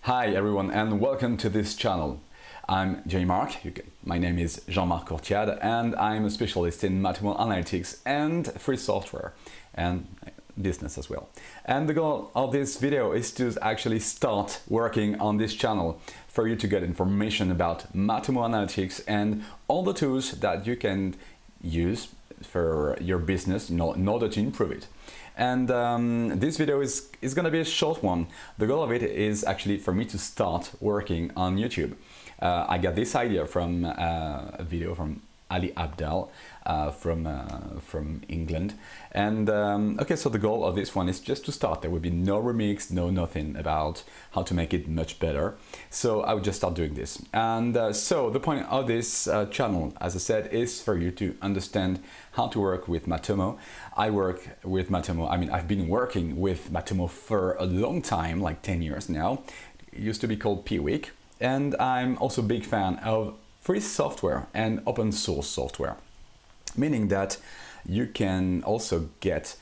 Hi everyone and welcome to this channel. I'm Jean-Marc, my name is Jean-Marc and I'm a specialist in mathematical analytics and free software and business as well. And the goal of this video is to actually start working on this channel for you to get information about mathematical analytics and all the tools that you can use for your business in order to improve it. And this video is going to be a short one. The goal of it is actually for me to start working on YouTube. I got this idea from a video from Ali Abdaal from England. And okay, so the goal of this one is just to start. There will be no remix, no nothing about how to make it much better. So I would just start doing this. And so the point of this channel, as I said, is for you to understand how to work with Matomo. I work with Matomo. I mean, I've been working with Matomo for a long time, like 10 years now. It used to be called P-Week. And I'm also a big fan of free software and open source software, meaning that you can also get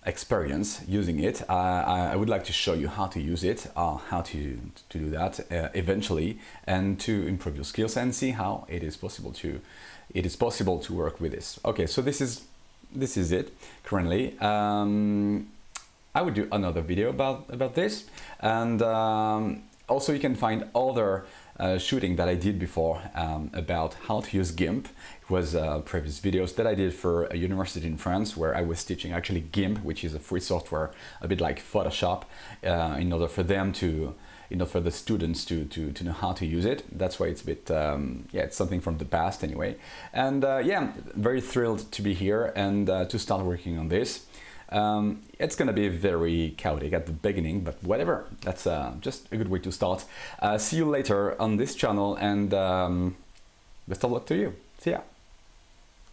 experience using it. I would like to show you how to use it, how to do that eventually, and to improve your skills and see how it is possible to work with this. Okay, so this is it currently. I would do another video about this, and also you can find other shooting that I did before about how to use GIMP. It was previous videos that I did for a university in France where I was teaching actually GIMP, which is a free software, a bit like Photoshop, in order for them to, for the students to know how to use it. That's why it's a bit, yeah, it's something from the past anyway. And yeah, very thrilled to be here and to start working on this. It's gonna be very chaotic at the beginning, but whatever, that's just a good way to start. See you later on this channel, and best of luck to you. See ya.